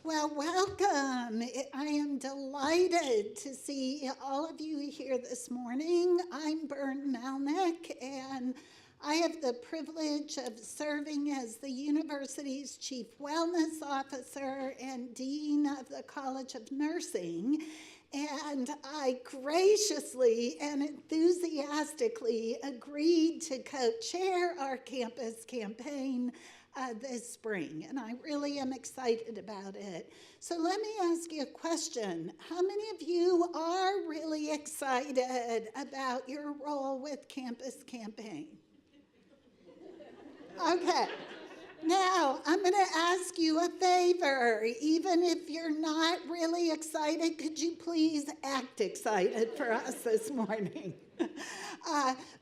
Well, welcome. I am delighted to see all of you here this morning. I'm Bern Malnick, and I have the privilege of serving as the university's Chief Wellness Officer and Dean of the College of Nursing. And I graciously and enthusiastically agreed to co-chair our campus campaign this spring, and I really am excited about it. So let me ask you a question. How many of you are really excited about your role with Campus Campaign? Okay. Now, I'm going to ask you a favor. Even if you're not really excited, could you please act excited for us this morning?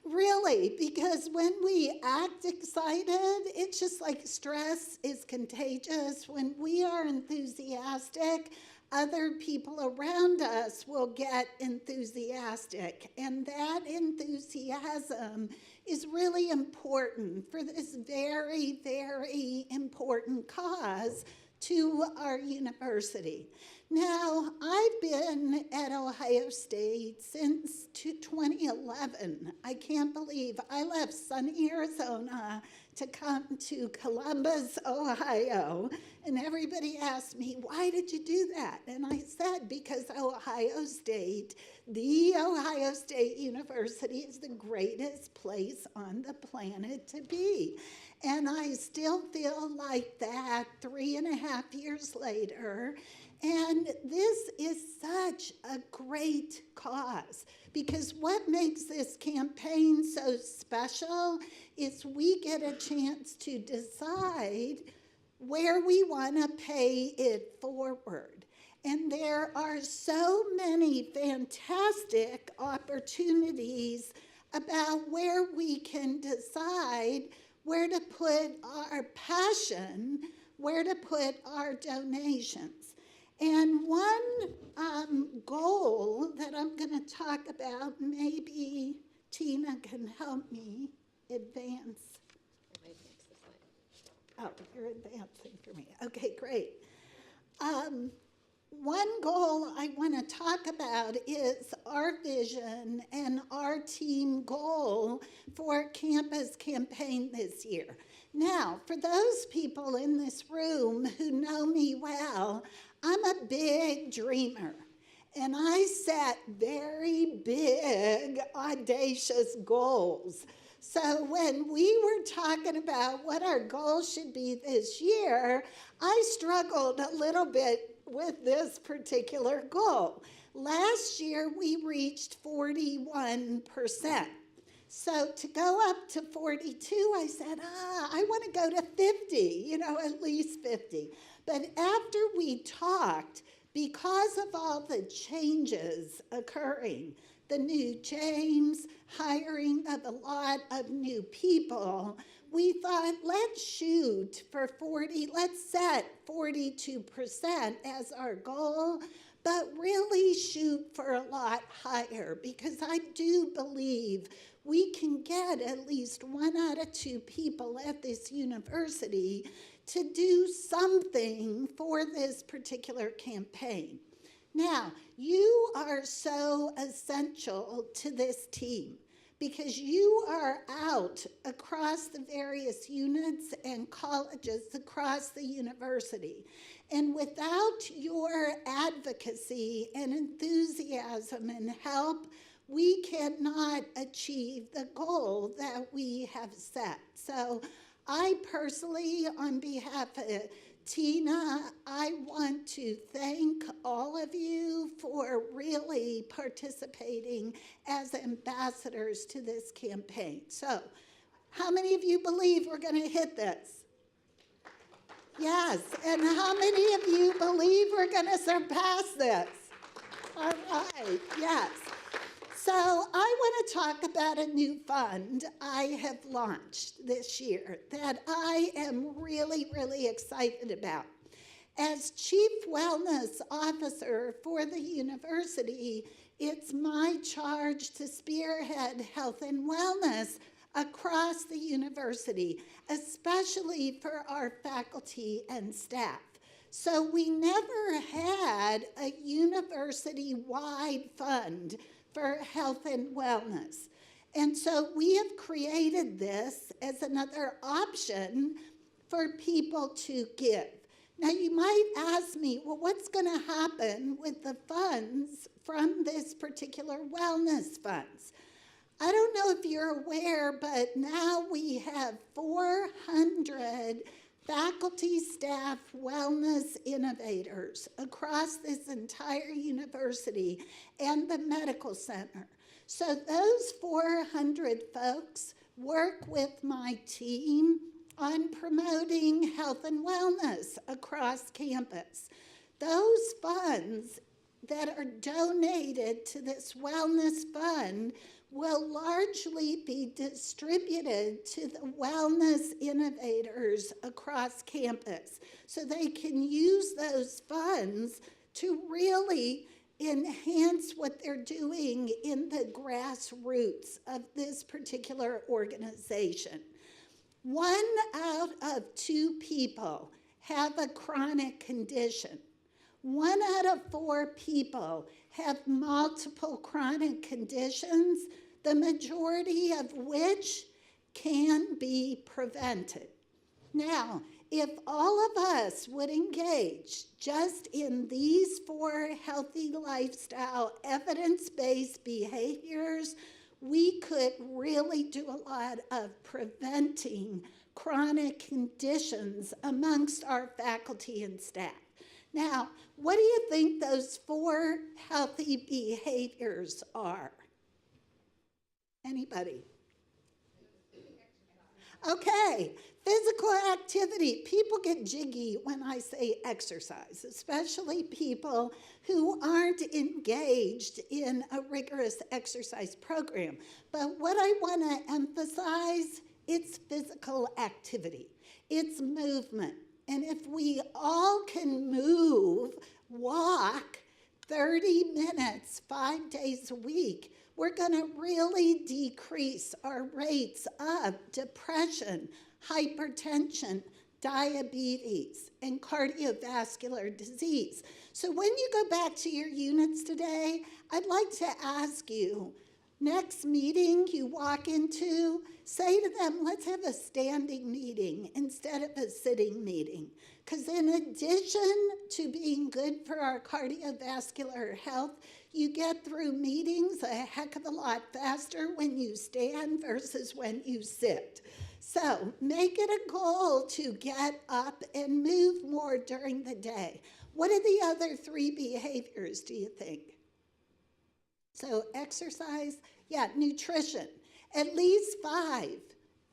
Really, because when we act excited, it's just like stress is contagious. When we are enthusiastic, other people around us will get enthusiastic. And that enthusiasm is really important for this very, very important cause to our university. Now, I've been at Ohio State since 2011. I can't believe I left sunny Arizona to come to Columbus, Ohio, and everybody asked me, why did you do that? And I said, because Ohio State, the Ohio State University is the greatest place on the planet to be. And I still feel like that 3.5 years later. And this is such a great cause, because what makes this campaign so special is we get a chance to decide where we want to pay it forward. And there are so many fantastic opportunities about where we can decide where to put our passion, where to put our donations. And one goal that I'm going to talk about, maybe Tina can help me advance. Oh, you're advancing for me. Okay, great. One goal I want to talk about is our vision and our team goal for Campus Campaign this year. Now, for those people in this room who know me well, I'm a big dreamer, and I set very big, audacious goals. So when we were talking about what our goals should be this year, I struggled a little bit with this particular goal. Last year, we reached 41%. So to go up to 42, I said, I want to go to 50, at least 50. But after we talked, because of all the changes occurring, the new James, hiring of a lot of new people, we thought, let's shoot for 40, let's set 42% as our goal, but really shoot for a lot higher, because I do believe we can get at least 1 out of 2 people at this university to do something for this particular campaign. Now, you are so essential to this team, because you are out across the various units and colleges across the university. And without your advocacy and enthusiasm and help, we cannot achieve the goal that we have set. So I personally, on behalf of Tina, I want to thank all of you for really participating as ambassadors to this campaign. So, how many of you believe we're going to hit this? Yes, and how many of you believe we're going to surpass this? All right, yes. So I want to talk about a new fund I have launched this year that I am really, really excited about. As Chief Wellness Officer for the university, it's my charge to spearhead health and wellness across the university, especially for our faculty and staff. So we never had a university-wide fund for health and wellness. And so we have created this as another option for people to give. Now you might ask me, well, what's going to happen with the funds from this particular wellness funds? I don't know if you're aware, but now we have 400 faculty, staff, wellness innovators across this entire university and the medical center. So those 400 folks work with my team on promoting health and wellness across campus. Those funds that are donated to this wellness fund will largely be distributed to the wellness innovators across campus. So they can use those funds to really enhance what they're doing in the grassroots of this particular organization. 1 out of 2 people have a chronic condition. 1 out of 4 people have multiple chronic conditions, the majority of which can be prevented. Now, if all of us would engage just in these 4 healthy lifestyle evidence-based behaviors, we could really do a lot of preventing chronic conditions amongst our faculty and staff. Now, what do you think those 4 healthy behaviors are? Anybody? Okay, physical activity. People get jiggy when I say exercise, especially people who aren't engaged in a rigorous exercise program. But what I want to emphasize, it's physical activity. It's movement. And if we all can move, walk 30 minutes, 5 days a week, we're going to really decrease our rates of depression, hypertension, diabetes, and cardiovascular disease. So when you go back to your units today, I'd like to ask you, next meeting you walk into, say to them, let's have a standing meeting instead of a sitting meeting. Because in addition to being good for our cardiovascular health, you get through meetings a heck of a lot faster when you stand versus when you sit. So make it a goal to get up and move more during the day. What are the other 3 behaviors, do you think? So exercise, nutrition, at least 5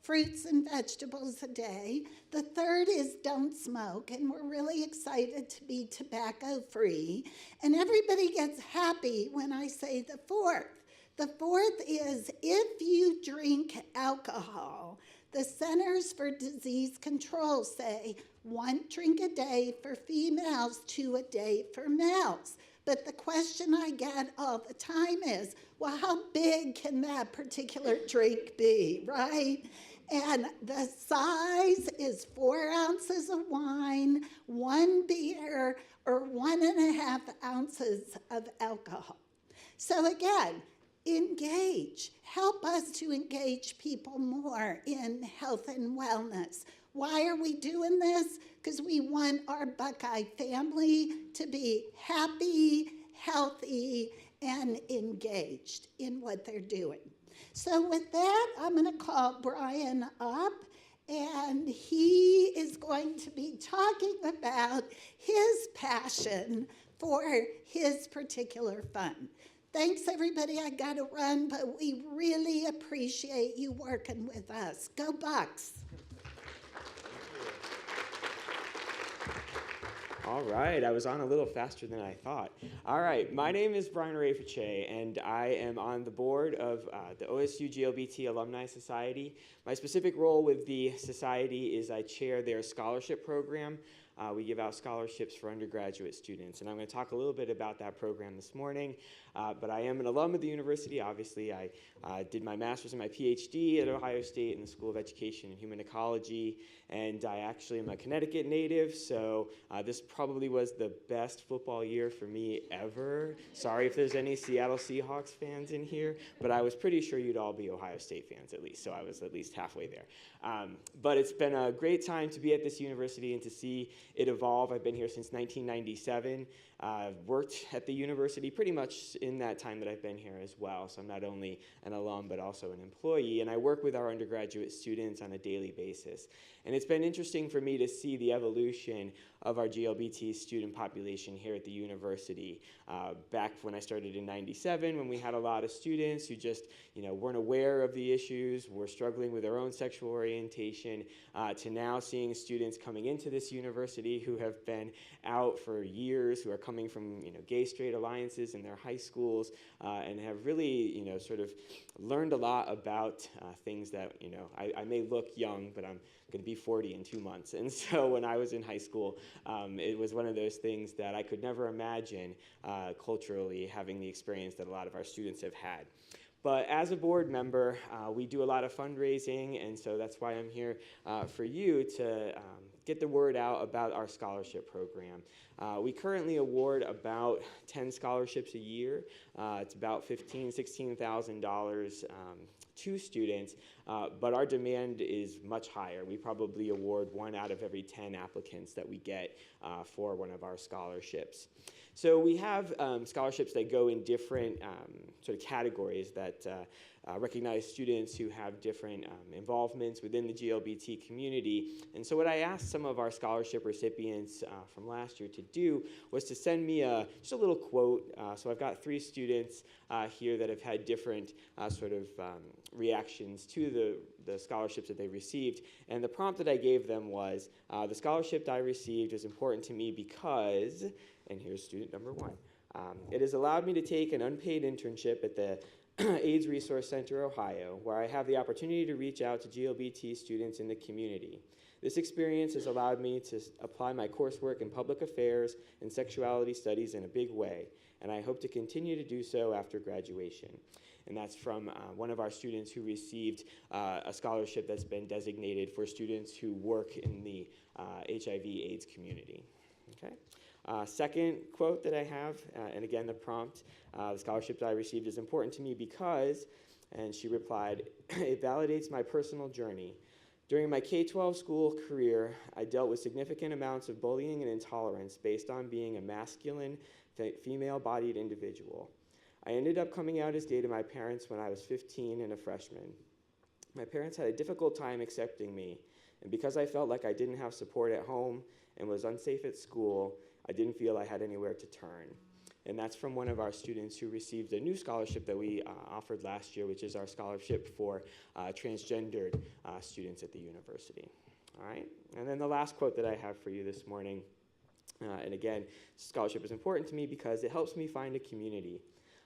fruits and vegetables a day. The 3rd is don't smoke, and we're really excited to be tobacco-free. And everybody gets happy when I say the 4th. The 4th is if you drink alcohol, the Centers for Disease Control say 1 drink a day for females, 2 a day for males. But the question I get all the time is, well, how big can that particular drink be, right? And the size is 4 ounces of wine, 1 beer, or 1.5 ounces of alcohol. So again, engage. Help us to engage people more in health and wellness. Why are we doing this? Because we want our Buckeye family to be happy, healthy, and engaged in what they're doing. So with that, I'm going to call Brian up, and he is going to be talking about his passion for his particular fund. Thanks, everybody. I got to run, but we really appreciate you working with us. Go Bucks. All right, I was on a little faster than I thought. All right, my name is Brian Rafiche, and I am on the board of the OSU GLBT Alumni Society. My specific role with the society is I chair their scholarship program. we give out scholarships for undergraduate students. And I'm going to talk a little bit about that program this morning. But I am an alum of the university. Obviously, I did my master's and my PhD at Ohio State in the School of Education and Human Ecology. And I actually am a Connecticut native, so this probably was the best football year for me ever. Sorry if there's any Seattle Seahawks fans in here, but I was pretty sure you'd all be Ohio State fans at least, so I was at least halfway there. But it's been a great time to be at this university and to see it evolve. I've been here since 1997. Worked at the university pretty much in that time that I've been here as well. So I'm not only an alum, but also an employee. And I work with our undergraduate students on a daily basis. And it's been interesting for me to see the evolution of our GLBT student population here at the university. Back when I started in 97, when we had a lot of students who just weren't aware of the issues, were struggling with their own sexual orientation, to now seeing students coming into this university who have been out for years, who are coming from gay-straight alliances in their high schools, and have really sort of learned a lot about things that I may look young, but I'm going to be 40 in 2 months. And so when I was in high school, it was one of those things that I could never imagine culturally having the experience that a lot of our students have had. But as a board member, we do a lot of fundraising, and so that's why I'm here for you to get the word out about our scholarship program. We currently award about 10 scholarships a year. It's about $15,000, $16,000 to students, but our demand is much higher. We probably award 1 out of every 10 applicants that we get for one of our scholarships. So we have scholarships that go in different sort of categories that recognize students who have different involvements within the GLBT community. And so what I asked some of our scholarship recipients from last year to do was to send me just a little quote. So I've got 3 students here that have had different sort of reactions to the scholarships that they received. And the prompt that I gave them was, the scholarship I received is important to me because, and here's student number 1, it has allowed me to take an unpaid internship at the AIDS Resource Center, Ohio, where I have the opportunity to reach out to GLBT students in the community. This experience has allowed me to apply my coursework in public affairs and sexuality studies in a big way, and I hope to continue to do so after graduation. And that's from one of our students who received a scholarship that's been designated for students who work in the HIV/AIDS community. Okay. Second quote that I have, and again the prompt, the scholarship that I received is important to me because, and she replied, it validates my personal journey. During my K-12 school career, I dealt with significant amounts of bullying and intolerance based on being a masculine, female-bodied individual. I ended up coming out as gay to my parents when I was 15 and a freshman. My parents had a difficult time accepting me, and because I felt like I didn't have support at home and was unsafe at school, I didn't feel I had anywhere to turn. And that's from one of our students who received a new scholarship that we offered last year, which is our scholarship for transgendered students at the university. All right, and then the last quote that I have for you this morning, and again, scholarship is important to me because it helps me find a community.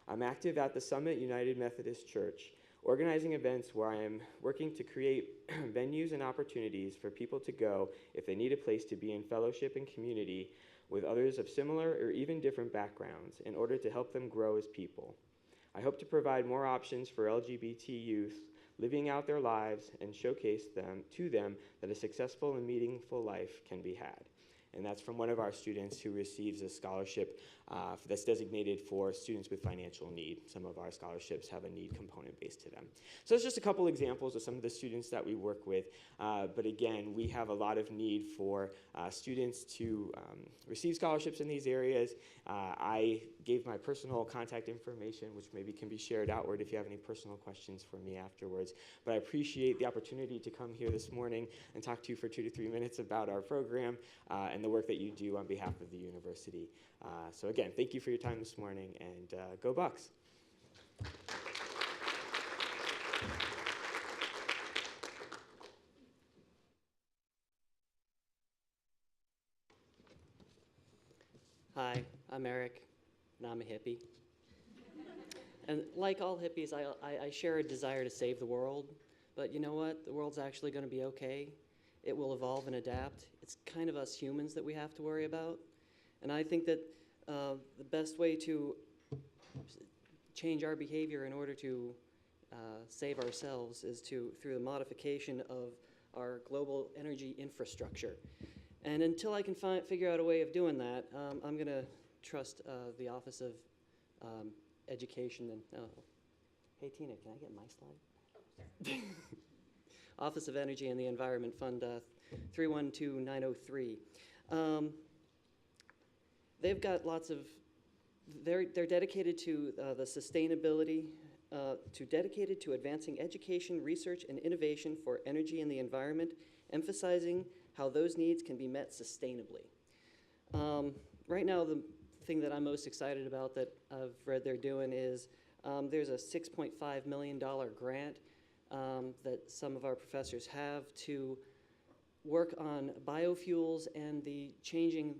I'm active at the Summit United Methodist Church, organizing events where I am working to create venues and opportunities for people to go if they need a place to be in fellowship and community with others of similar or even different backgrounds in order to help them grow as people. I hope to provide more options for LGBT youth living out their lives and showcase to them that a successful and meaningful life can be had. And that's from one of our students who receives a scholarship that's designated for students with financial need. Some of our scholarships have a need component based to them. So it's just a couple examples of some of the students that we work with. But again, we have a lot of need for students to receive scholarships in these areas. I gave my personal contact information, which maybe can be shared outward if you have any personal questions for me afterwards. But I appreciate the opportunity to come here this morning and talk to you for 2 to 3 minutes about our program and the work that you do on behalf of the university. So again, thank you for your time this morning, and go Bucks. Hi, I'm Eric, and I'm a hippie. And like all hippies, I share a desire to save the world, but you know what? The world's actually going to be okay, it will evolve and adapt. It's kind of us humans that we have to worry about. And I think that the best way to change our behavior in order to save ourselves is through the modification of our global energy infrastructure. And until I can figure out a way of doing that, I'm going to trust the Office of Education and, hey Tina, can I get my slide? Office of Energy and the Environment Fund 312903. They've got lots of, they're dedicated to the sustainability, dedicated to advancing education, research, and innovation for energy and the environment, emphasizing how those needs can be met sustainably. Right now, the thing that I'm most excited about that I've read they're doing is there's a $6.5 million grant that some of our professors have to work on biofuels and the changing,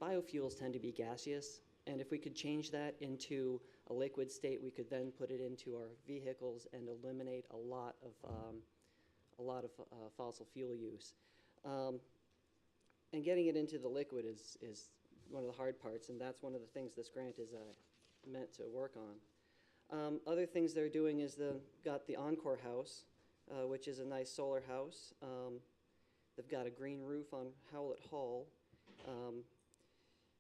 biofuels tend to be gaseous, and if we could change that into a liquid state, we could then put it into our vehicles and eliminate a lot of fossil fuel use. And getting it into the liquid is one of the hard parts, and that's one of the things this grant is meant to work on. Other things they're doing is got the Encore House, which is a nice solar house. They've got a green roof on Howlett Hall,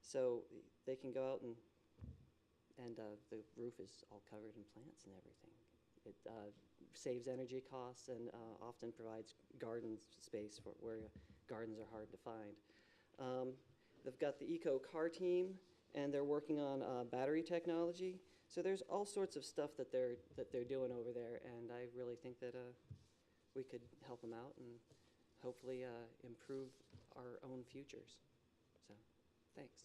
so they can go out and the roof is all covered in plants and everything. It saves energy costs and often provides garden space for where gardens are hard to find. They've got the Eco Car team, and they're working on battery technology. So there's all sorts of stuff that they're doing over there, and I really think that we could help them out and hopefully improve our own futures. So, thanks.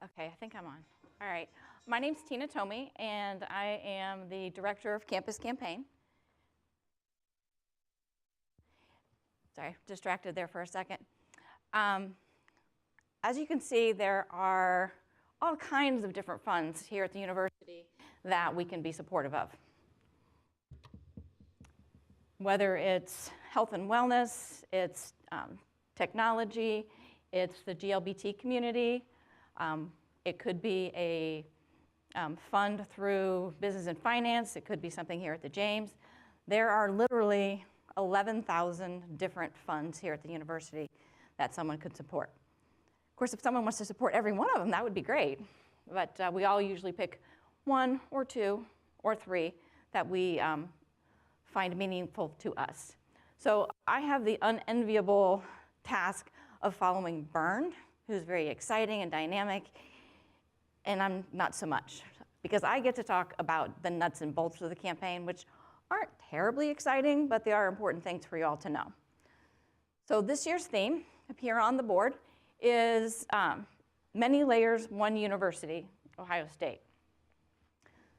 Okay, I think I'm on. All right. My name's Tina Thome, and I am the Director of Campus Campaign. Sorry, distracted there for a second. As you can see, there are all kinds of different funds here at the university that we can be supportive of. Whether it's health and wellness, it's technology, it's the GLBT community, it could be a fund through business and finance, it could be something here at the James. There are literally 11,000 different funds here at the university that someone could support. Of course, if someone wants to support every one of them, that would be great. But we all usually pick one or two or three that we find meaningful to us. So I have the unenviable task of following Bern, who's very exciting and dynamic, and I'm not so much, because I get to talk about the nuts and bolts of the campaign, which aren't terribly exciting, but they are important things for you all to know. So this year's theme up here on the board is Many Layers, One University, Ohio State.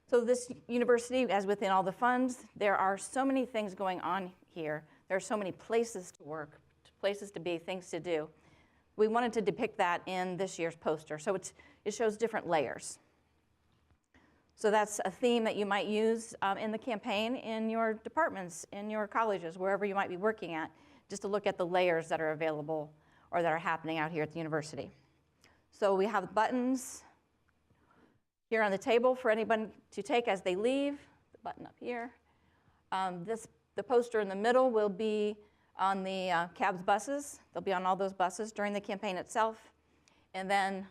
So this university, as within all the funds, there are so many things going on here. There are so many places to work, places to be, things to do. We wanted to depict that in this year's poster. So it shows different layers. So that's a theme that you might use in the campaign in your departments, in your colleges, wherever you might be working at, just to look at the layers that are available or that are happening out here at the university. So we have buttons here on the table for anyone to take as they leave, the button up here. The poster in the middle will be on the cabs buses. They'll be on all those buses during the campaign itself. And then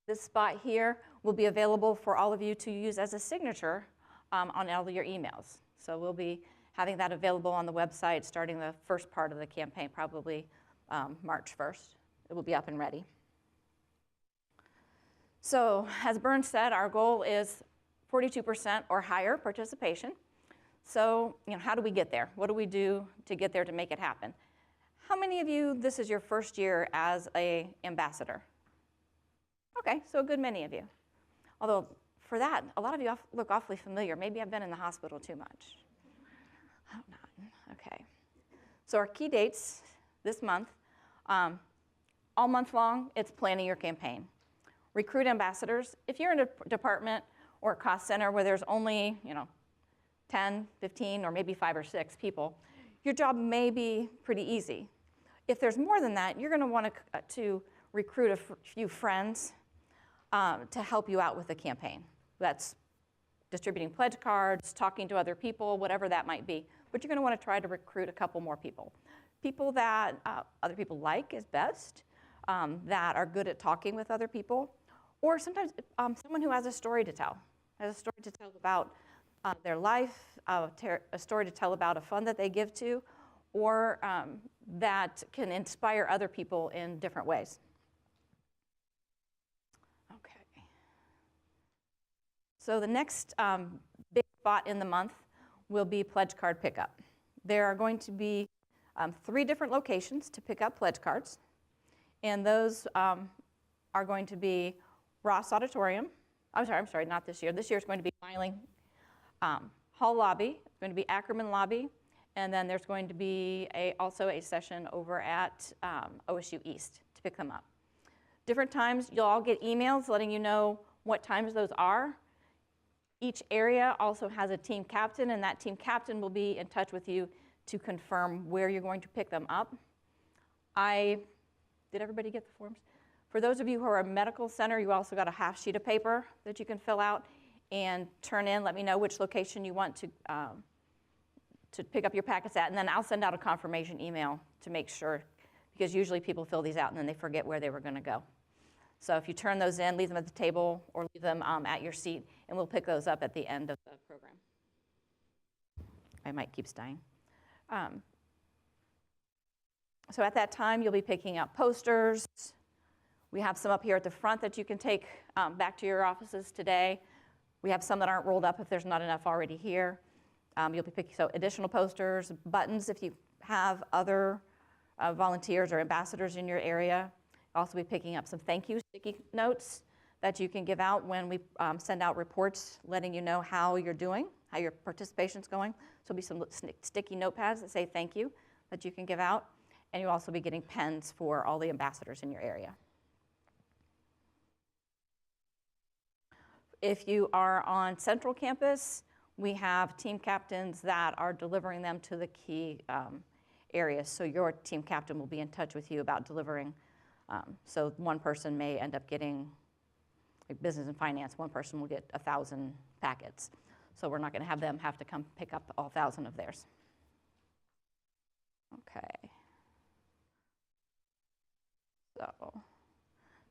this spot here will be available for all of you to use as a signature on all of your emails. So we'll be having that available on the website starting the first part of the campaign, probably March 1st. It will be up and ready. So as Bern said, our goal is 42% or higher participation. So how do we get there? What do we do to get there to make it happen? How many of you, this is your first year as an ambassador? Okay, so a good many of you. Although for that, a lot of you look awfully familiar. Maybe I've been in the hospital too much. Hope not. Okay. So our key dates this month, all month long, it's planning your campaign. Recruit ambassadors. If you're in a department or a cost center where there's only, 10, 15, or maybe 5 or 6 people, your job may be pretty easy. If there's more than that, you're going to want to recruit a few friends to help you out with the campaign. That's distributing pledge cards, talking to other people, whatever that might be. But you're going to want to try to recruit a couple more people. People that other people like is best, that are good at talking with other people, or sometimes someone who has a story to tell, about their life, a story to tell about a fund that they give to, or that can inspire other people in different ways. Okay. So the next big spot in the month will be pledge card pickup. There are going to be 3 different locations to pick up pledge cards, and those are going to be Ross Auditorium. I'm sorry, not this year. This year it's going to be Miling Hall Lobby. It's going to be Ackerman Lobby, and then there's going to be also a session over at OSU East to pick them up. Different times, you'll all get emails letting you know what times those are. Each area also has a team captain, and that team captain will be in touch with you to confirm where you're going to pick them up. Did everybody get the forms? For those of you who are a medical center, you also got a half sheet of paper that you can fill out and turn in. Let me know which location you want to pick up your packets at, and then I'll send out a confirmation email to make sure, because usually people fill these out and then they forget where they were going to go. So if you turn those in, leave them at the table or leave them at your seat, and we'll pick those up at the end of the program. My mic keeps dying. So at that time, you'll be picking up posters. We have some up here at the front that you can take back to your offices today. We have some that aren't rolled up if there's not enough already here. You'll be picking additional posters, buttons if you have other volunteers or ambassadors in your area. You'll also be picking up some thank you sticky notes that you can give out when we send out reports letting you know how you're doing, how your participation's going. So there'll be some sticky notepads that say thank you that you can give out. And you'll also be getting pens for all the ambassadors in your area. If you are on Central Campus, we have team captains that are delivering them to the key areas. So your team captain will be in touch with you about delivering. So one person may end up getting, like business and finance, one person will get 1,000 packets. So we're not going to have them have to come pick up all 1,000 of theirs. Okay. So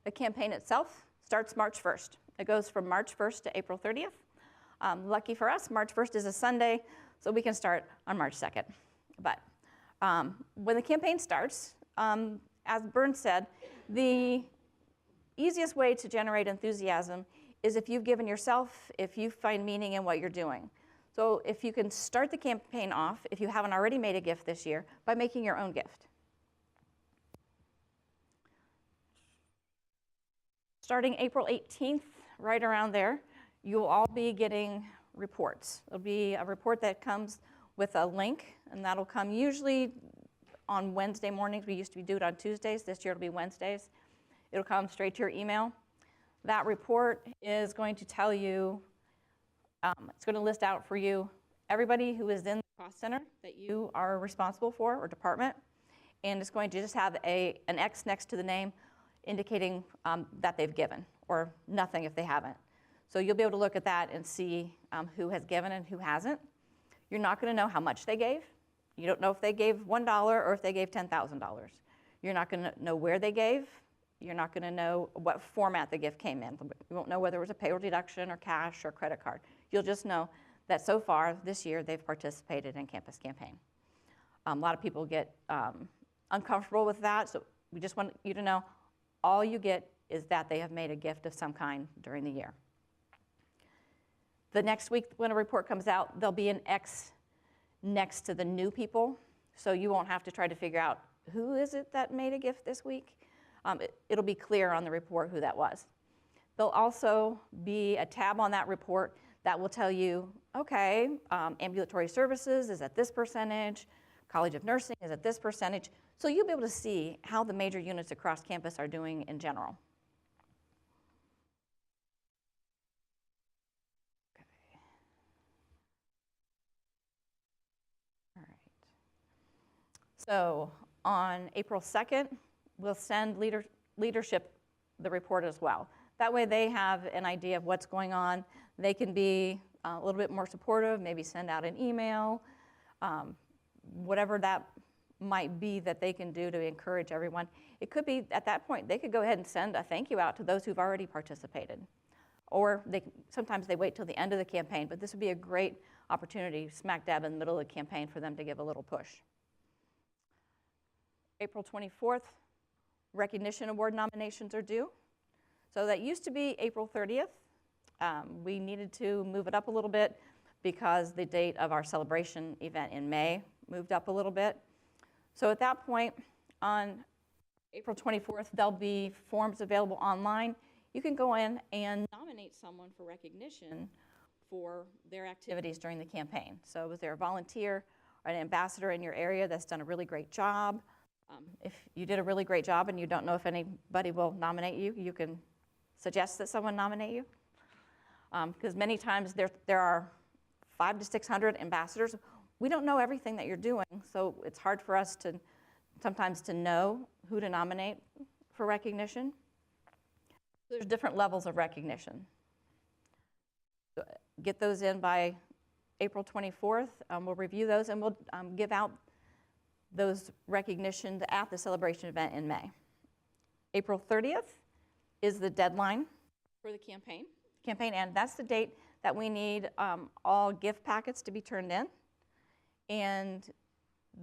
the campaign itself starts March 1st. It goes from March 1st to April 30th. Lucky for us, March 1st is a Sunday, so we can start on March 2nd. But when the campaign starts, as Bern said, the easiest way to generate enthusiasm is if you've given yourself, if you find meaning in what you're doing. So if you can start the campaign off, if you haven't already made a gift this year, by making your own gift. Starting April 18th, right around there, you'll all be getting reports. It'll be a report that comes with a link, and that'll come usually on Wednesday mornings. We used to do it on Tuesdays. This year it'll be Wednesdays. It'll come straight to your email. That report is going to tell you, it's going to list out for you everybody who is in the cost center that you are responsible for, or department, and it's going to just have an X next to the name indicating that they've given, or nothing if they haven't. So you'll be able to look at that and see who has given and who hasn't. You're not going to know how much they gave. You don't know if they gave $1 or if they gave $10,000. You're not going to know where they gave. You're not going to know what format the gift came in. You won't know whether it was a payroll deduction or cash or credit card. You'll just know that so far this year they've participated in Campus Campaign. A lot of people get uncomfortable with that, so we just want you to know all you get is that they have made a gift of some kind during the year. The next week when a report comes out, there'll be an X next to the new people, so you won't have to try to figure out who is it that made a gift this week. It'll be clear on the report who that was. There'll also be a tab on that report that will tell you, okay, ambulatory services is at this percentage, College of Nursing is at this percentage, so you'll be able to see how the major units across campus are doing in general. So on April 2nd, we'll send leadership the report as well. That way they have an idea of what's going on. They can be a little bit more supportive, maybe send out an email, whatever that might be that they can do to encourage everyone. It could be, at that point, they could go ahead and send a thank you out to those who've already participated. Or sometimes they wait till the end of the campaign, but this would be a great opportunity, smack dab in the middle of the campaign, for them to give a little push. April 24th, recognition award nominations are due. So that used to be April 30th. We needed to move it up a little bit because the date of our celebration event in May moved up a little bit. So at that point, on April 24th, there'll be forms available online. You can go in and nominate someone for recognition for their activities during the campaign. So was there a volunteer or an ambassador in your area that's done a really great job? If you did a really great job and you don't know if anybody will nominate you, you can suggest that someone nominate you. Because many times there are 500 to 600 ambassadors. We don't know everything that you're doing, so it's hard for us to sometimes to know who to nominate for recognition. There's different levels of recognition. So get those in by April 24th. We'll review those and we'll give out those recognitions at the celebration event in May. April 30th is the deadline for the campaign, and that's the date that we need all gift packets to be turned in. And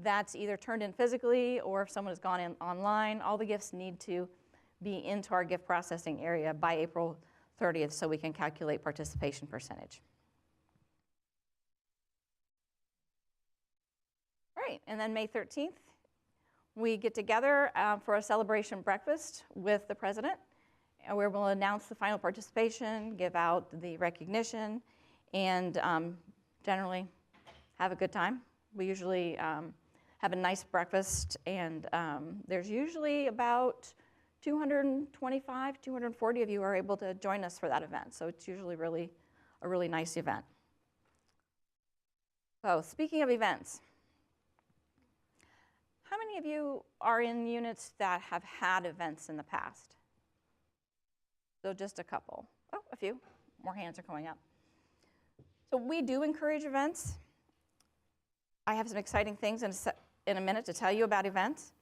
that's either turned in physically, or if someone has gone in online, all the gifts need to be into our gift processing area by April 30th so we can calculate participation percentage. All right, and then May 13th, we get together for a celebration breakfast with the president, where we'll announce the final participation, give out the recognition, and generally have a good time. We usually have a nice breakfast, and there's usually about 225, 240 of you are able to join us for that event. So it's usually a really nice event. So speaking of events, how many of you are in units that have had events in the past? So just a couple. Oh, a few. More hands are going up. So we do encourage events. I have some exciting things in a minute to tell you about events.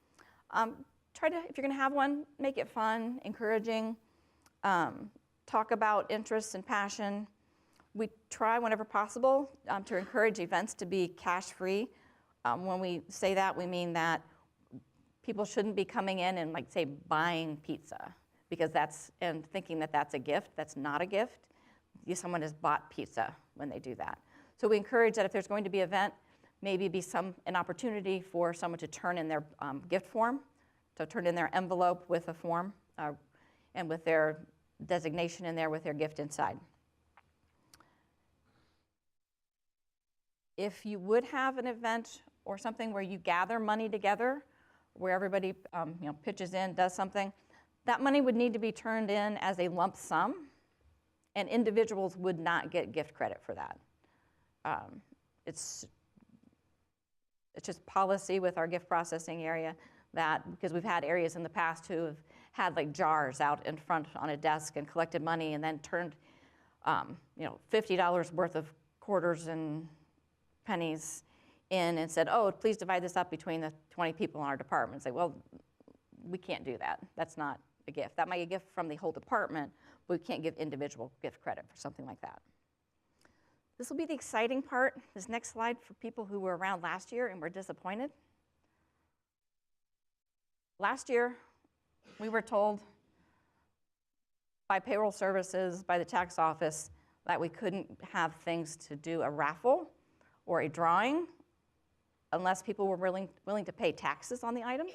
Try to, if you're going to have one, make it fun, encouraging. Talk about interests and passion. We try, whenever possible, to encourage events to be cash-free. When we say that, we mean that people shouldn't be coming in and, like, say, buying pizza, because and thinking that that's a gift. That's not a gift. Someone has bought pizza when they do that. So we encourage that if there's going to be an event, maybe be an opportunity for someone to turn in their gift form, to turn in their envelope with a form and with their designation in there with their gift inside. If you would have an event or something where you gather money together, where everybody pitches in, does something, that money would need to be turned in as a lump sum, and individuals would not get gift credit for that. It's just policy with our gift processing area that, because we've had areas in the past who have had like jars out in front on a desk and collected money and then turned $50 worth of quarters and pennies in and said, oh, please divide this up between the 20 people in our department. Say, well, we can't do that. That's not a gift. That might be a gift from the whole department, but we can't give individual gift credit for something like that. This will be the exciting part, this next slide, for people who were around last year and were disappointed. Last year, we were told by payroll services, by the tax office, that we couldn't have things to do a raffle or a drawing unless people were willing to pay taxes on the items.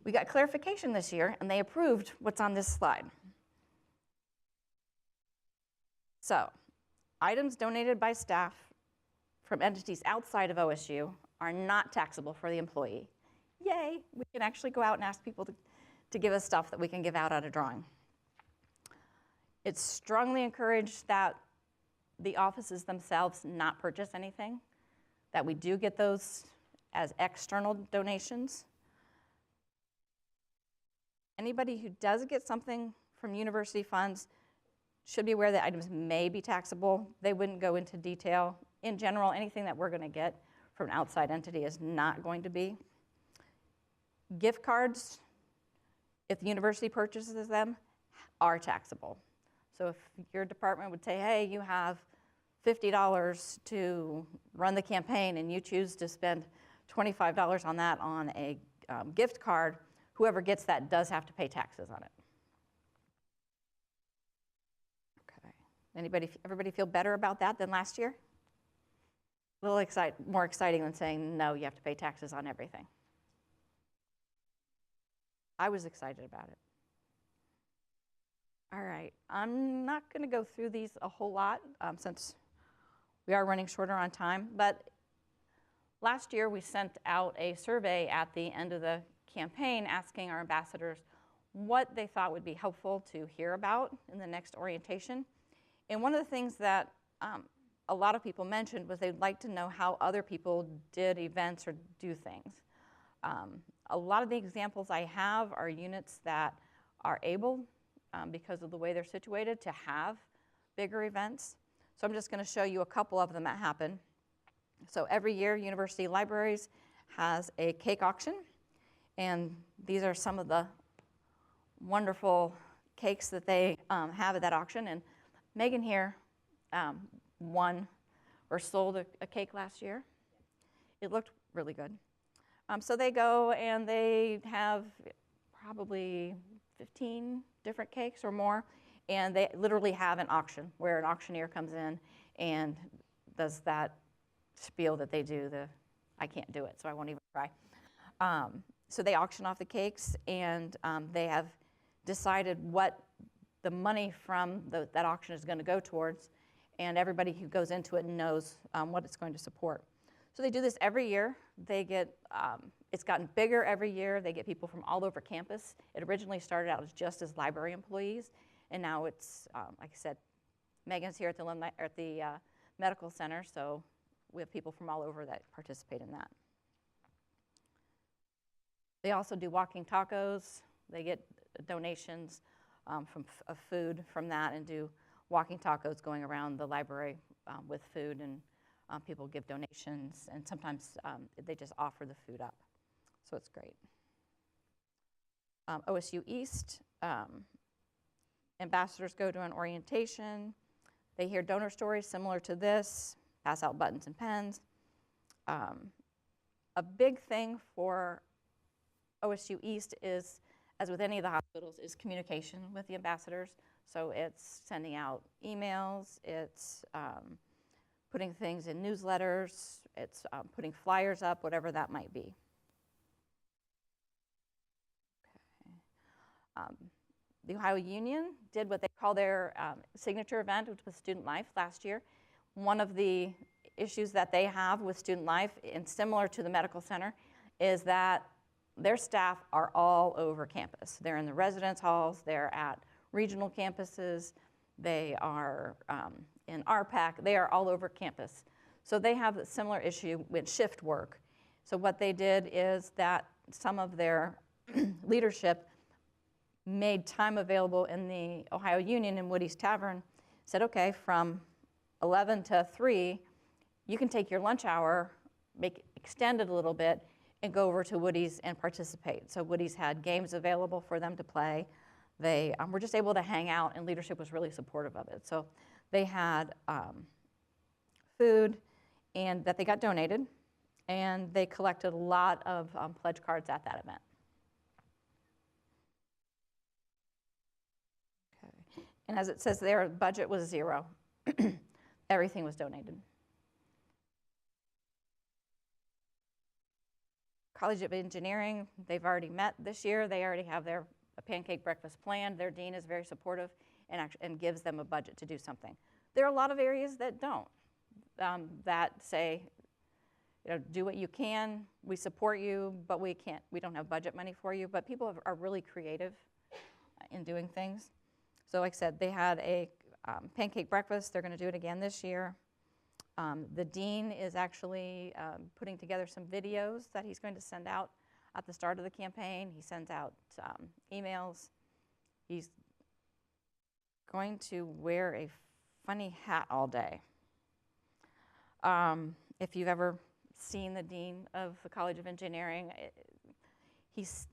We got clarification this year, and they approved what's on this slide. So, items donated by staff from entities outside of OSU are not taxable for the employee. Yay, we can actually go out and ask people to give us stuff that we can give out at a drawing. It's strongly encouraged that the offices themselves not purchase anything, that we do get those as external donations. Anybody who does get something from university funds should be aware that items may be taxable. They wouldn't go into detail. In general, anything that we're going to get from an outside entity is not going to be. Gift cards, if the university purchases them, are taxable. So if your department would say, hey, you have $50 to run the campaign and you choose to spend $25 on that on a gift card, whoever gets that does have to pay taxes on it. Okay. Everybody feel better about that than last year? A little more exciting than saying, no, you have to pay taxes on everything. I was excited about it. All right, I'm not going to go through these a whole lot since we are running shorter on time, but last year we sent out a survey at the end of the campaign asking our ambassadors what they thought would be helpful to hear about in the next orientation. And one of the things that a lot of people mentioned was they'd like to know how other people did events or do things. A lot of the examples I have are units that are able, because of the way they're situated, to have bigger events. So I'm just going to show you a couple of them that happen. So every year, University Libraries has a cake auction, and these are some of the wonderful cakes that they have at that auction. And Megan here won or sold a cake last year. It looked really good. So they go and they have probably 15 different cakes or more, and they literally have an auction where an auctioneer comes in and does that spiel that they do. I can't do it, so I won't even try. So they auction off the cakes, and they have decided what the money from that auction is going to go towards, and everybody who goes into it knows what it's going to support. So they do this every year. They get, it's gotten bigger every year. They get people from all over campus. It originally started out just as library employees, and now it's, like I said, Megan's here at the medical center, so we have people from all over that participate in that. They also do walking tacos. They get donations of food from that and do walking tacos going around the library with food, and people give donations, and sometimes they just offer the food up. So it's great. OSU East, ambassadors go to an orientation. They hear donor stories similar to this, pass out buttons and pens. A big thing for OSU East is, as with any of the hospitals, is communication with the ambassadors. So it's sending out emails, it's putting things in newsletters, it's putting flyers up, whatever that might be. Okay. The Ohio Union did what they call their signature event, which was Student Life last year. One of the issues that they have with Student Life, and similar to the medical center, is that their staff are all over campus. They're in the residence halls, they're at regional campuses, they are in RPAC, they are all over campus. So they have a similar issue with shift work. So what they did is that some of their leadership made time available in the Ohio Union in Woody's Tavern, said, okay, from 11 to 3, you can take your lunch hour, extend it a little bit, and go over to Woody's and participate. So Woody's had games available for them to play. They were just able to hang out, and leadership was really supportive of it. So they had food and that they got donated, and they collected a lot of pledge cards at that event. Okay. And as it says, their budget was 0. Everything was donated. College of Engineering, they've already met this year. They already have their pancake breakfast planned. Their dean is very supportive and gives them a budget to do something. There are a lot of areas that don't, that say, do what you can. We support you, but we don't have budget money for you. But people are really creative in doing things. So like I said, they had a pancake breakfast. They're going to do it again this year. The dean is actually putting together some videos that he's going to send out at the start of the campaign. He sends out emails. He's going to wear a funny hat all day. If you've ever seen the dean of the College of Engineering, he's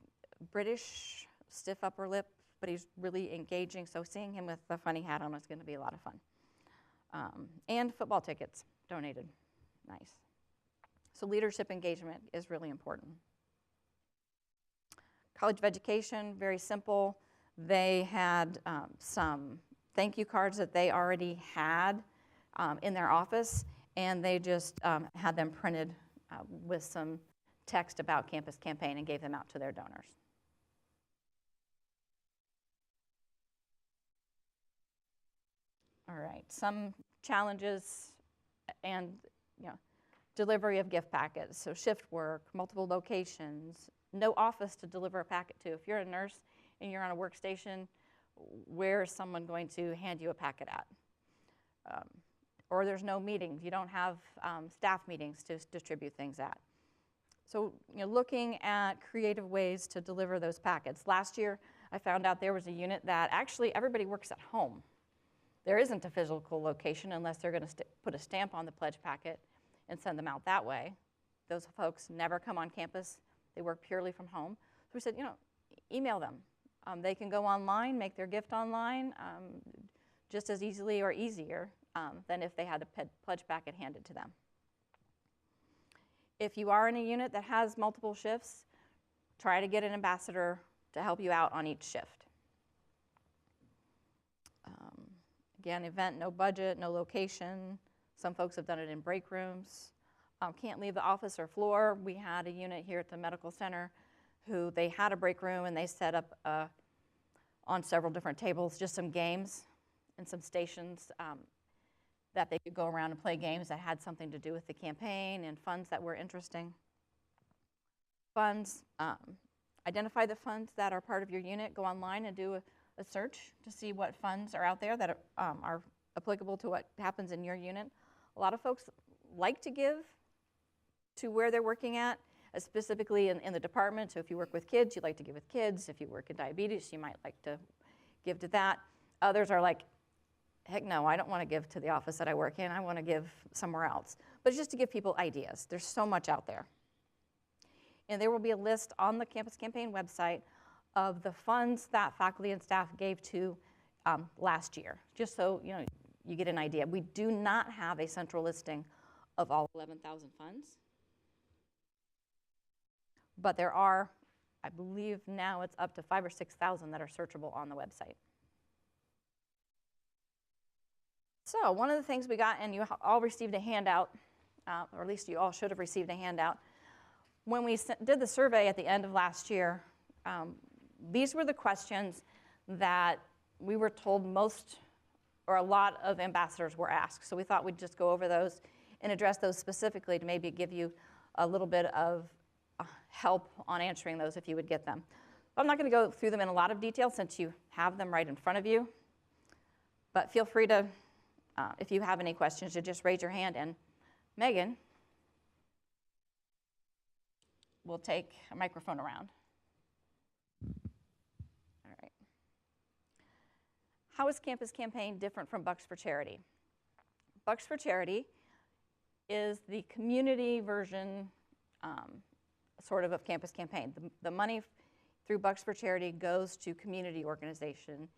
British, stiff upper lip, but he's really engaging, so seeing him with the funny hat on is going to be a lot of fun. And football tickets donated. Nice. So leadership engagement is really important. College of Education, very simple. They had some thank you cards that they already had in their office, and they just had them printed with some text about Campus Campaign and gave them out to their donors. All right, some challenges and delivery of gift packets. So shift work, multiple locations, no office to deliver a packet to. If you're a nurse and you're on a workstation, where is someone going to hand you a packet at? Or there's no meetings. You don't have staff meetings to distribute things at. So looking at creative ways to deliver those packets. Last year, I found out there was a unit that actually everybody works at home. There isn't a physical location unless they're going to put a stamp on the pledge packet and send them out that way. Those folks never come on campus. They work purely from home. So we said, email them. They can go online, make their gift online, just as easily or easier than if they had a pledge packet handed to them. If you are in a unit that has multiple shifts, try to get an ambassador to help you out on each shift. Again, event, no budget, no location. Some folks have done it in break rooms. Can't leave the office or floor. We had a unit here at the medical center who they had a break room and they set up on several different tables just some games and some stations that they could go around and play games that had something to do with the campaign and funds that were interesting. Funds, identify the funds that are part of your unit. Go online and do a search to see what funds are out there that are applicable to what happens in your unit. A lot of folks like to give to where they're working at, specifically in the department. So if you work with kids, you like to give with kids. If you work in diabetes, you might like to give to that. Others are like, heck no, I don't want to give to the office that I work in. I want to give somewhere else. But it's just to give people ideas. There's so much out there. And there will be a list on the Campus Campaign website of the funds that faculty and staff gave to last year, just so you get an idea. We do not have a central listing of all 11,000 funds, but there are, I believe now it's up to 5,000 or 6,000 that are searchable on the website. So one of the things we got, and you all received a handout, or at least you all should have received a handout, when we did the survey at the end of last year, these were the questions that we were told most or a lot of ambassadors were asked. So we thought we'd just go over those and address those specifically to maybe give you a little bit of help on answering those if you would get them. I'm not going to go through them in a lot of detail since you have them right in front of you. But feel free to, if you have any questions, to just raise your hand, and Megan will take a microphone around. All right. How is Campus Campaign different from Bucks for Charity? Bucks for Charity is the community version sort of Campus Campaign. The money through Bucks for Charity goes to community organization.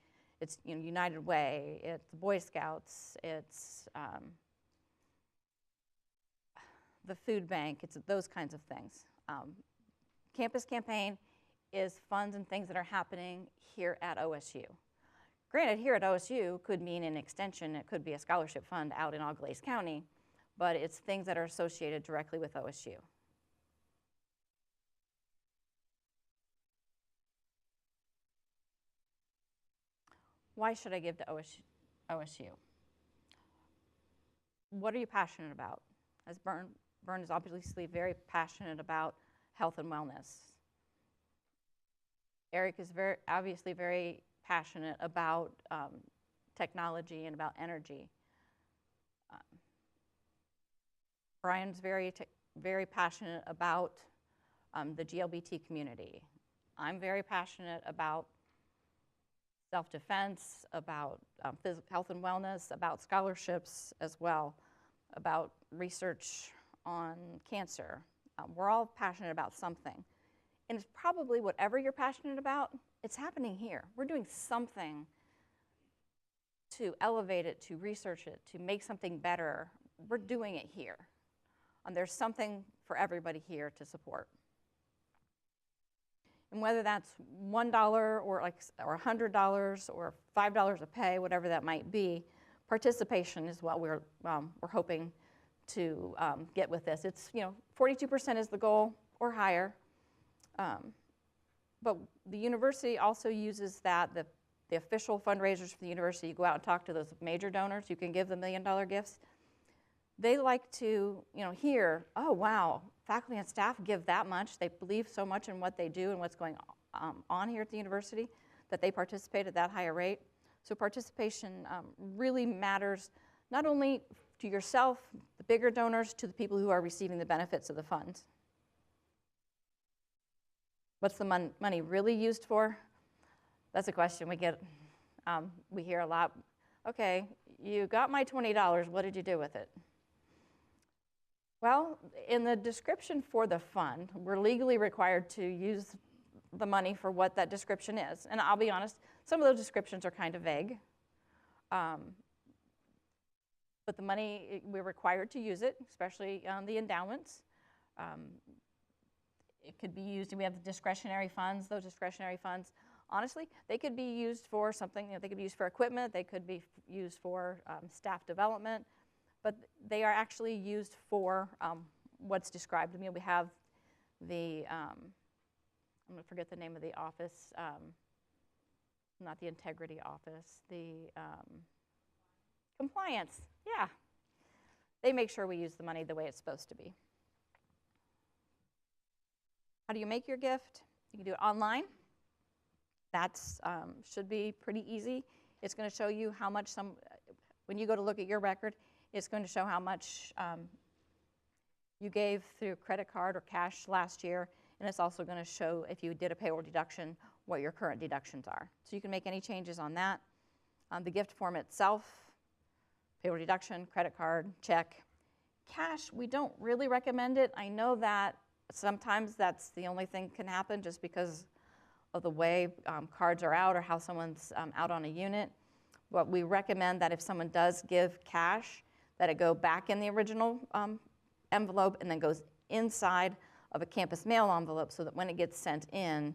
It's United Way, it's Boy Scouts, it's the food bank, it's those kinds of things. Campus Campaign is funds and things that are happening here at OSU. Granted, here at OSU could mean an extension, it could be a scholarship fund out in Auglaize County, but it's things that are associated directly with OSU. Why should I give to OSU? What are you passionate about? As Bern is obviously very passionate about health and wellness. Eric is obviously very passionate about technology and about energy. Brian's very passionate about the GLBT community. I'm very passionate about self-defense, about health and wellness, about scholarships as well, about research on cancer. We're all passionate about something. And it's probably whatever you're passionate about, it's happening here. We're doing something to elevate it, to research it, to make something better. We're doing it here. And there's something for everybody here to support. And whether that's $1 or $100 or $5 a pay, whatever that might be, participation is what we're hoping to get with this. It's 42% is the goal or higher, but the university also uses that. The official fundraisers for the university, you go out and talk to those major donors. You can give them $1 million gifts. They like to hear, oh wow, faculty and staff give that much. They believe so much in what they do and what's going on here at the university that they participate at that higher rate. So participation really matters, not only to yourself, the bigger donors, to the people who are receiving the benefits of the funds. What's the money really used for? That's a question we get. We hear a lot. Okay, you got my $20. What did you do with it? Well, in the description for the fund, we're legally required to use the money for what that description is. And I'll be honest, some of those descriptions are kind of vague. But the money, we're required to use it, especially the endowments. It could be used, and we have the discretionary funds. Those discretionary funds, honestly, they could be used for something. They could be used for equipment. They could be used for staff development. But they are actually used for what's described. I mean, we have the, I'm going to forget the name of the office, not the integrity office, the compliance, yeah. They make sure we use the money the way it's supposed to be. How do you make your gift? You can do it online. That's should be pretty easy. It's going to show you how much when you go to look at your record, it's going to show how much you gave through credit card or cash last year, and it's also going to show, if you did a payroll deduction, what your current deductions are. So you can make any changes on that. The gift form itself, payroll deduction, credit card, check. Cash, we don't really recommend it. I know that sometimes that's the only thing can happen just because of the way cards are out or how someone's out on a unit. But we recommend that if someone does give cash, that it go back in the original envelope and then goes inside of a campus mail envelope so that when it gets sent in,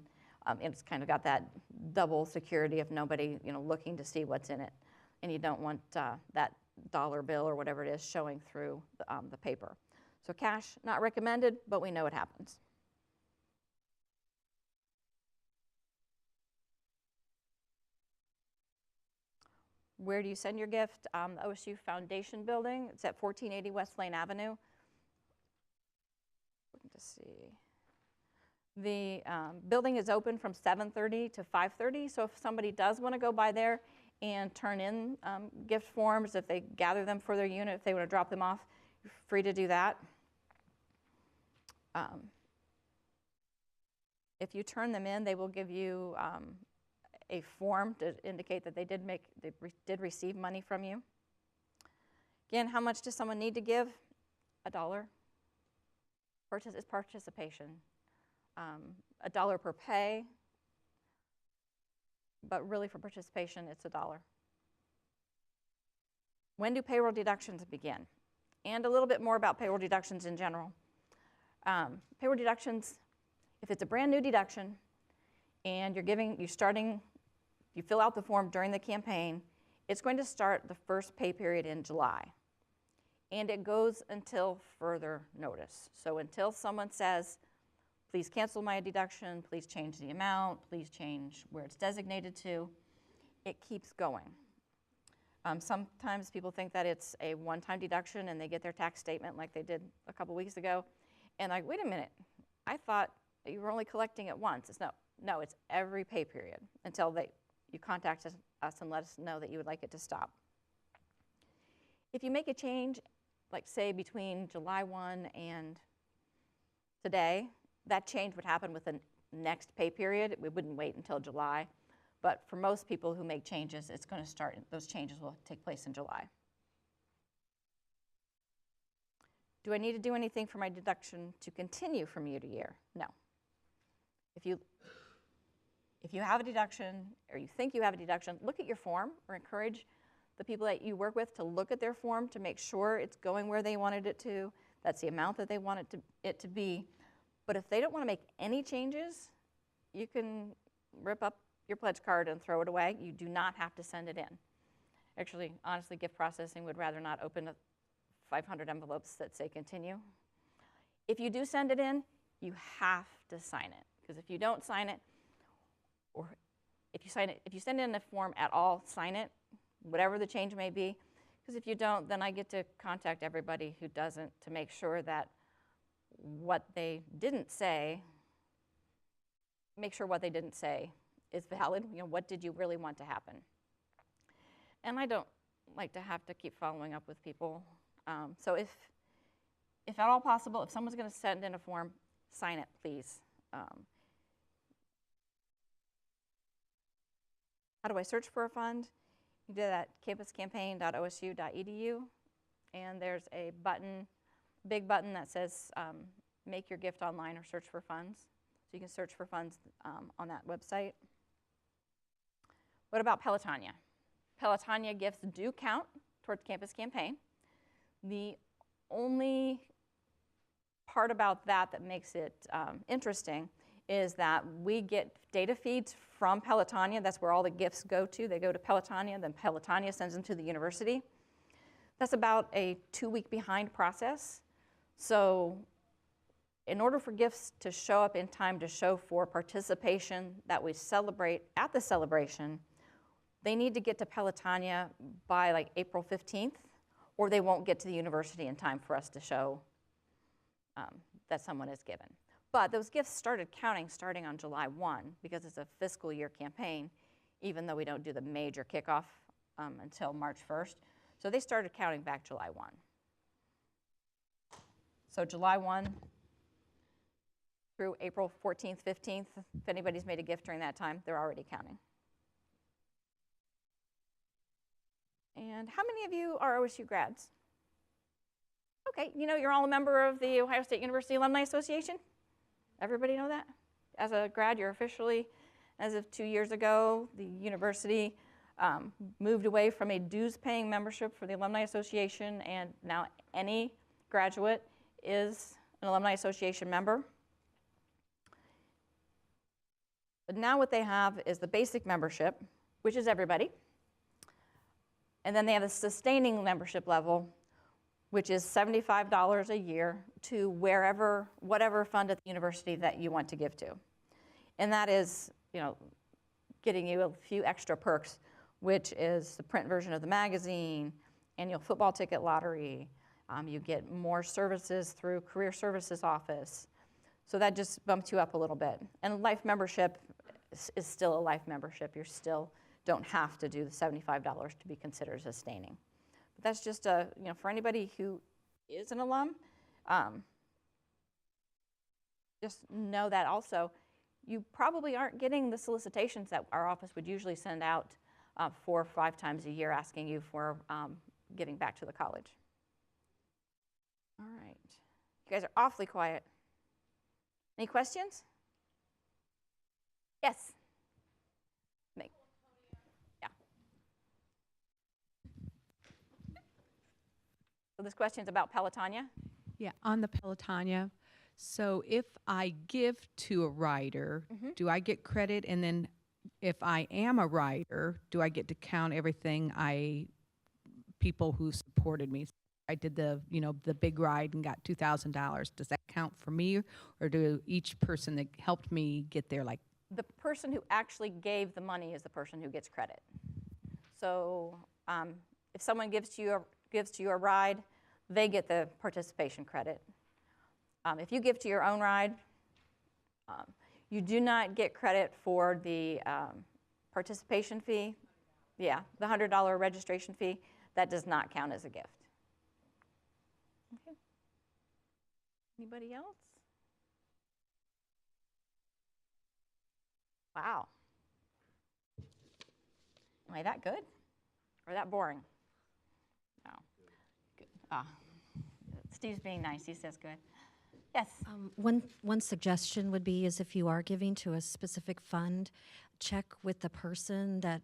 it's kind of got that double security of nobody looking to see what's in it. And you don't want that dollar bill or whatever it is showing through the paper. So cash, not recommended, but we know it happens. Where do you send your gift? The OSU Foundation building. It's at 1480 West Lane Avenue. Let's see. The building is open from 7:30 to 5:30, so if somebody does want to go by there and turn in gift forms, if they gather them for their unit, if they want to drop them off, you're free to do that. If you turn them in, they will give you a form to indicate that they did receive money from you. Again, how much does someone need to give? $1. It's participation. $1 per pay, but really for participation, it's $1. When do payroll deductions begin? And a little bit more about payroll deductions in general. Payroll deductions, if it's a brand new deduction and you fill out the form during the campaign, it's going to start the first pay period in July. And it goes until further notice. So until someone says, please cancel my deduction, please change the amount, please change where it's designated to, it keeps going. Sometimes people think that it's a one-time deduction and they get their tax statement like they did a couple weeks ago. And like, wait a minute, I thought you were only collecting it once. No, it's every pay period until you contact us and let us know that you would like it to stop. If you make a change, like say between July 1 and today, that change would happen with the next pay period. We wouldn't wait until July. But for most people who make changes, it's going to start, those changes will take place in July. Do I need to do anything for my deduction to continue from year to year? No. If you have a deduction, or you think you have a deduction, look at your form, or encourage the people that you work with to look at their form to make sure it's going where they wanted it to, that's the amount that they want it to be. But if they don't want to make any changes, you can rip up your pledge card and throw it away. You do not have to send it in. Actually, honestly, gift processing would rather not open 500 envelopes that say continue. If you do send it in, you have to sign it, because if you don't sign it, or if you send in a form at all, sign it, whatever the change may be, because if you don't, then I get to contact everybody who doesn't to make sure that what they didn't say, make sure what they didn't say is valid. You know, what did you really want to happen? And I don't like to have to keep following up with people. So if at all possible, if someone's going to send in a form, sign it, please. How do I search for a fund? You do that at campuscampaign.osu.edu, and there's a button, big button that says make your gift online or search for funds. So you can search for funds on that website. What about Pelotonia? Pelotonia gifts do count towards Campus Campaign. The only part about that that makes it interesting is that we get data feeds from Pelotonia. That's where all the gifts go to. They go to Pelotonia, then Pelotonia sends them to the university. That's about a 2-week behind process. So in order for gifts to show up in time to show for participation that we celebrate at the celebration, they need to get to Pelotonia by like April 15th, or they won't get to the university in time for us to show that someone is given. But those gifts started counting starting on July 1 because it's a fiscal year campaign, even though we don't do the major kickoff until March 1st. So they started counting back July 1. So July 1 through April 14th, 15th, if anybody's made a gift during that time, they're already counting. And how many of you are OSU grads? Okay, you know you're all a member of the Ohio State University Alumni Association? Everybody know that? As a grad, you're officially, as of 2 years ago, the university moved away from a dues-paying membership for the Alumni Association, and now any graduate is an Alumni Association member. But now what they have is the basic membership, which is everybody. And then they have a sustaining membership level, which is $75 a year to whatever fund at the university that you want to give to. And that is, you know, getting you a few extra perks, which is the print version of the magazine, annual football ticket lottery. You get more services through Career Services Office. So that just bumps you up a little bit. And life membership is still a life membership. You still don't have to do the $75 to be considered sustaining. But that's just for anybody who is an alum, just know that also you probably aren't getting the solicitations that our office would usually send out 4 or 5 times a year asking you for giving back to the college. All right. You guys are awfully quiet. Any questions? Yes. Meg. Yeah. So this question's about Pelotonia. Yeah, on the Pelotonia. So if I give to a rider, do I get credit? And then if I am a rider, do I get to count everything people who supported me? I did the big ride and got $2,000. Does that count for me, or do each person that helped me get there like? The person who actually gave the money is the person who gets credit. So if someone gives to you a ride, they get the participation credit. If you give to your own ride, you do not get credit for the participation fee. Yeah, the $100 registration fee. That does not count as a gift. Anybody else? Wow. Am I that good or that boring? No. Good. Steve's being nice. He says good. Yes. One suggestion would be is if you are giving to a specific fund, check with the person that,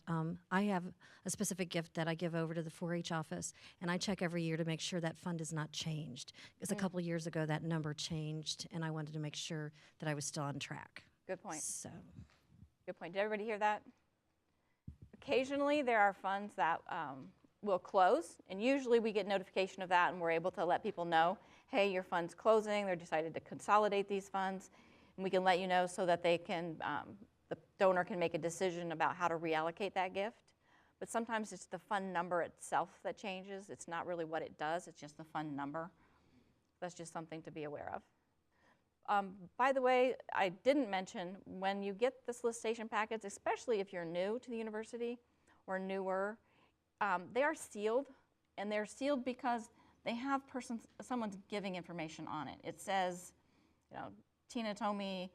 I have a specific gift that I give over to the 4-H office, and I check every year to make sure that fund is not changed. Because a couple years ago, that number changed, and I wanted to make sure that I was still on track. Good point. So, Good point. Did everybody hear that? Occasionally, there are funds that will close, and usually we get notification of that, and we're able to let people know, hey, your fund's closing. They're decided to consolidate these funds, and we can let you know so that they can, the donor can make a decision about how to reallocate that gift. But sometimes it's the fund number itself that changes. It's not really what it does. It's just the fund number. That's just something to be aware of. By the way, I didn't mention, when you get the solicitation packets, especially if you're new to the university or newer, they are sealed, and they're sealed because they have someone's giving information on it. It says, you know, Tina Thome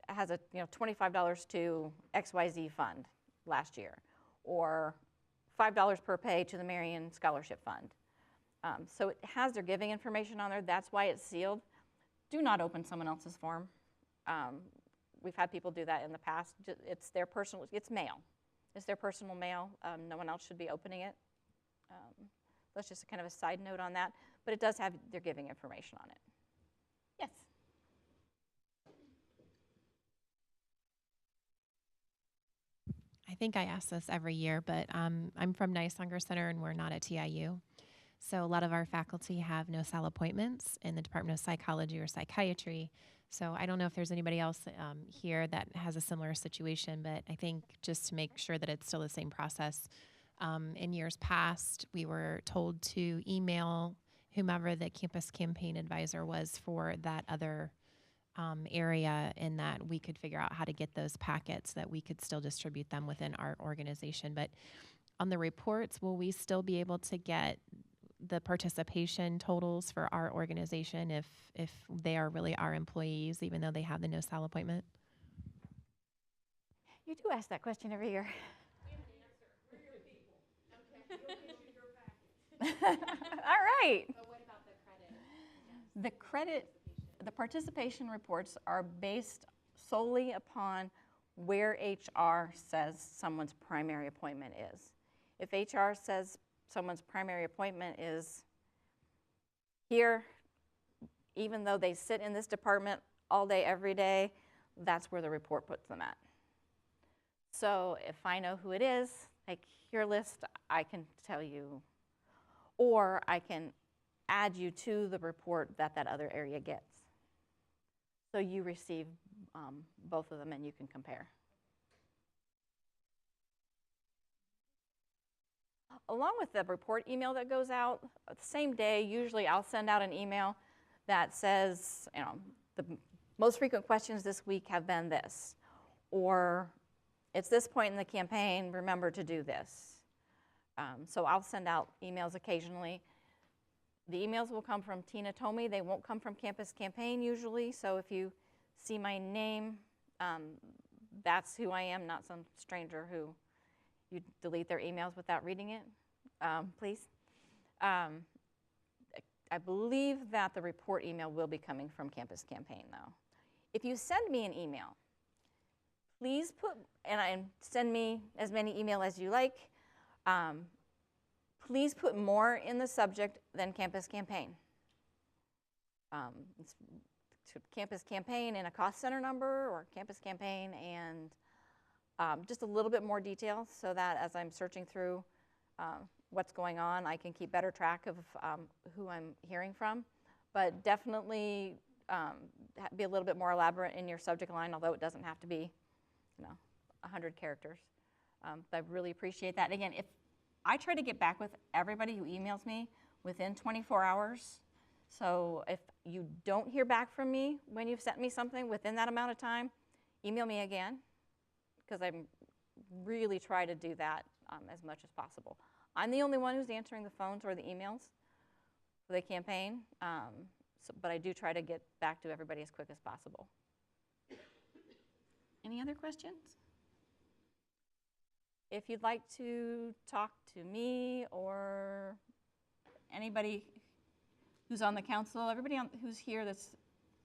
has a $25 to XYZ fund last year, or $5 per pay to the Marion Scholarship Fund. So it has their giving information on there. That's why it's sealed. Do not open someone else's form. We've had people do that in the past. It's their personal, it's mail. It's their personal mail. No one else should be opening it. That's just kind of a side note on that. But it does have their giving information on it. Yes? I think I ask this every year, but I'm from Nice-Hunger Center, and we're not at TIU. So a lot of our faculty have no-sal appointments in the Department of Psychology or Psychiatry. So I don't know if there's anybody else here that has a similar situation, but I think just to make sure that it's still the same process. In years past, we were told to email whomever the campus campaign advisor was for that other area, and that we could figure out how to get those packets, that we could still distribute them within our organization. But on the reports, will we still be able to get the participation totals for our organization if they are really our employees, even though they have the no-sal appointment? You do ask that question every year. All right. But what about the credit? The participation reports are based solely upon where HR says someone's primary appointment is. If HR says someone's primary appointment is here, even though they sit in this department all day, every day, that's where the report puts them at. So if I know who it is, like your list, I can tell you, or I can add you to the report that other area gets. So you receive both of them and you can compare. Along with the report email that goes out, the same day, usually I'll send out an email that says, you know, the most frequent questions this week have been this, or it's this point in the campaign, remember to do this. So I'll send out emails occasionally. The emails will come from Tina Thome. They won't come from Campus Campaign usually, so if you see my name, that's who I am, not some stranger who you delete their emails without reading it, please. I believe that the report email will be coming from Campus Campaign, though. If you send me an email, please send me as many emails as you like. Please put more in the subject than Campus Campaign. It's Campus Campaign and a cost center number, or Campus Campaign and just a little bit more detail, so that as I'm searching through what's going on, I can keep better track of who I'm hearing from. But definitely be a little bit more elaborate in your subject line, although it doesn't have to be, 100 characters. I really appreciate that. Again, if I try to get back with everybody who emails me within 24 hours. So if you don't hear back from me when you've sent me something within that amount of time, email me again, because I really try to do that as much as possible. I'm the only one who's answering the phones or the emails for the campaign. So, but I do try to get back to everybody as quick as possible. Any other questions? If you'd like to talk to me or anybody who's on the council, everybody who's here that's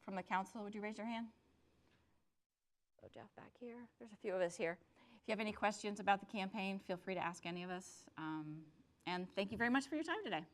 from the council, would you raise your hand? Oh, Jeff back here. There's a few of us here. If you have any questions about the campaign, feel free to ask any of us. And thank you very much for your time today.